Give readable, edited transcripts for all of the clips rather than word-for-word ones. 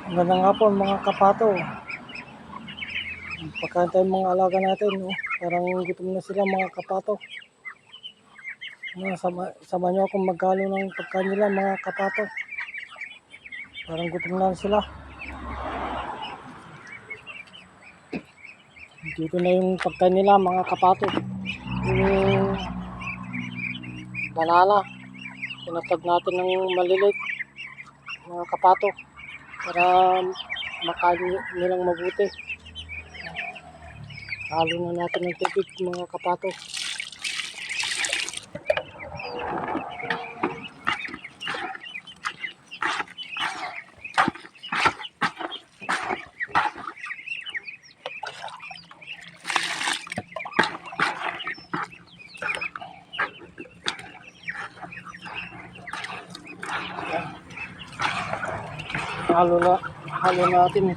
Magandang hapon mga kapato. Pagkain tayo mga alaga natin, no? Parang gutom na sila mga kapato. Sama nyo akong magkalo ng pagkain nila mga kapato. Parang gutom na sila. Dito na yung pagkain nila mga kapato. Yung banana. Pinatag natin ng malilit mga kapato para makain nilang mabuti. Halo na natin ng tubig mga kapato. Halo natin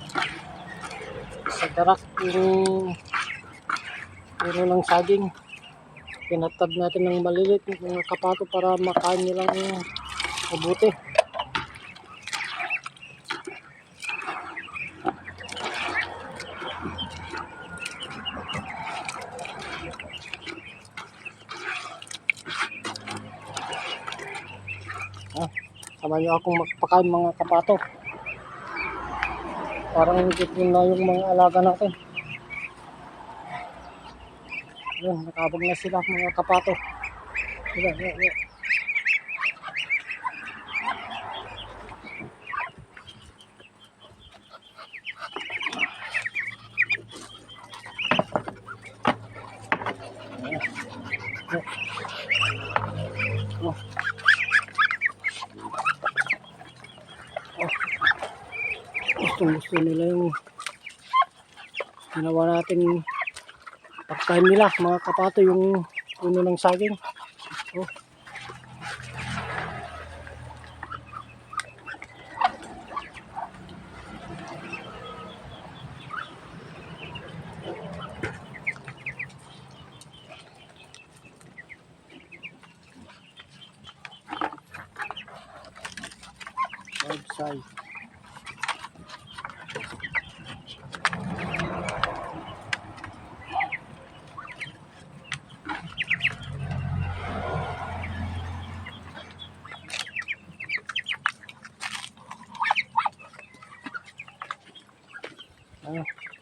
sa darak yung puro ng saging. Pinatab natin ng malilit mga kapato para makain nilang mabuti. Sama nyo akong magpakain mga kapato. Parang gutom na yung mga alaga natin. Yun, nakabog na sila mga kapato. Yan. Gusto nila yung ginawa natin pagkain nila mga kapato, yung puno ng saging. Outside.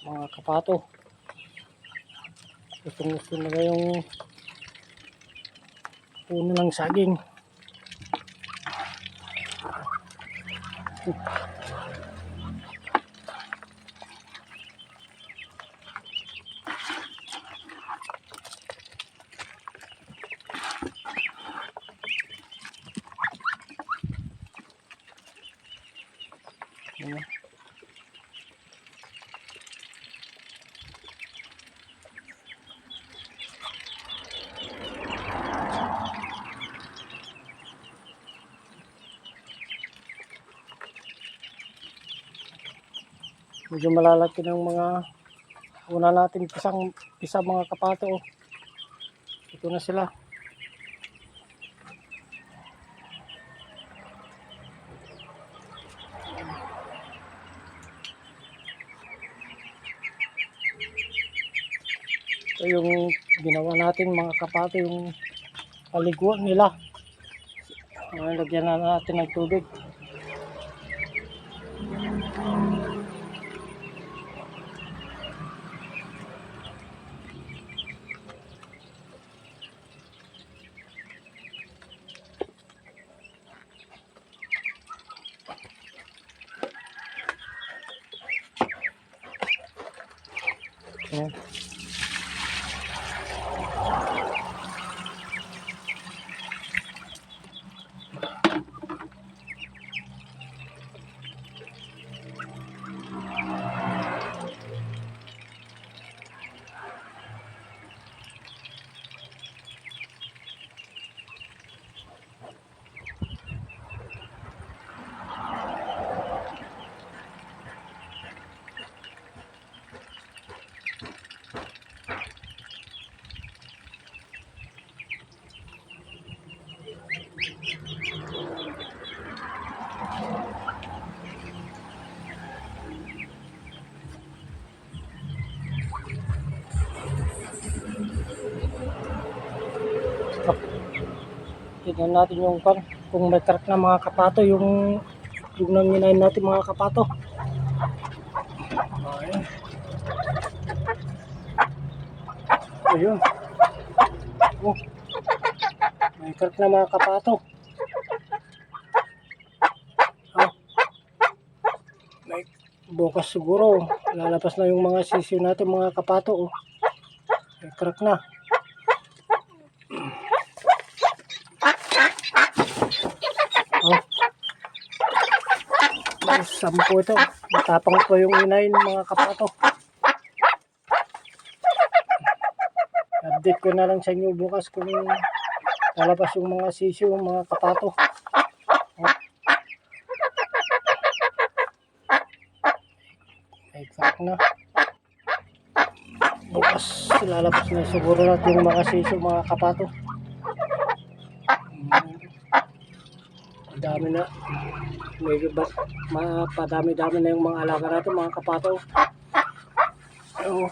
Mga kapato, gusto nila yung puno ng saging. Medyo malalaki ng mga una natin pisa mga kapato. Ito na sila. Ito yung ginawa natin mga kapato, yung paliguan nila. Lagyan na natin ng tubig. Ayan. Tignan natin yung pan, kung may crack na mga kapato, yung nanginain natin mga kapato. Ayun. Ayun. Oh, may crack na mga kapato. Ah, may bukas siguro. Lalabas na yung mga sisiw natin mga kapato. Oh. May crack na. Oh. May 10 ito. Matapang po yung inain mga kapato. Update ko na lang sa inyo bukas kung lalabas yung mga sisiw, mga kapato. Oh. May crack na. Bukas lalabas na siguro natin yung mga sisiw, mga kapato. Dami na. May mapadami-dami na yung mga alaga natin mga kapato. Oh.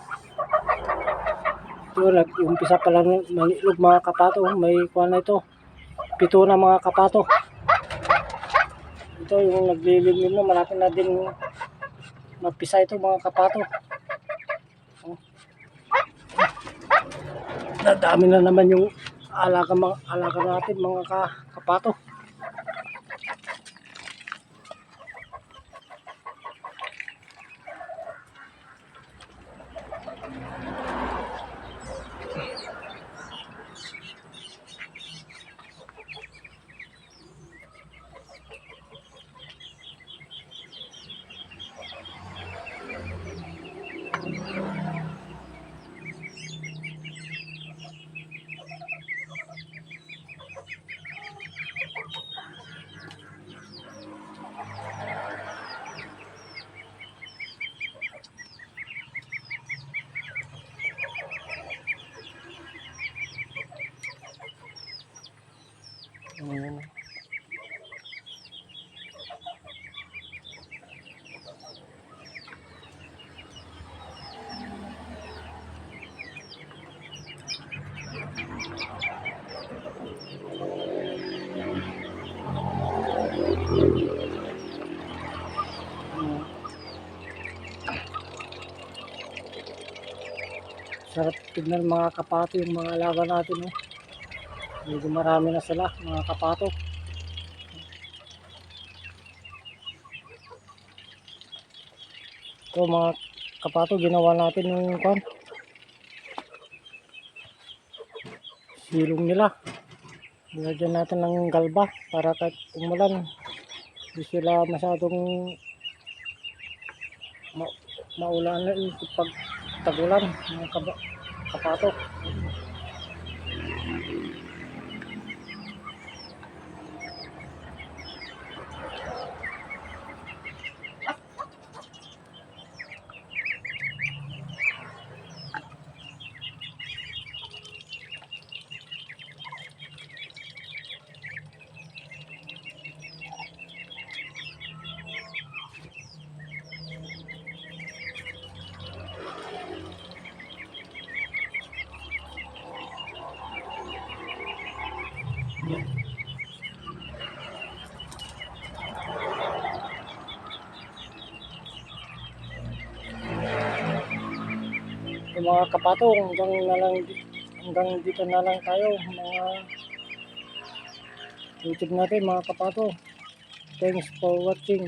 Ito, nag-umpisa pa lang malitlog mga kapato. May kuha na ito. 7 na mga kapato. Ito yung naglilimlim na. Malapit na din magpisa ito mga kapato. Oh. Nadami na naman yung alaga natin mga kapato. Ayan. Sarap tignan mga kapato yung mga alaga natin. Oh. Medyo marami na sila mga kapato. Ito mga kapato, ginawa natin yung silong nila. Nilagyan natin ng galba para kahit umulan hindi sila masyadong maulanan pag tagulan mga kapato. Yung mga kapato, hanggang dito na lang tayo mga YouTube natin mga kapato. Thanks for watching.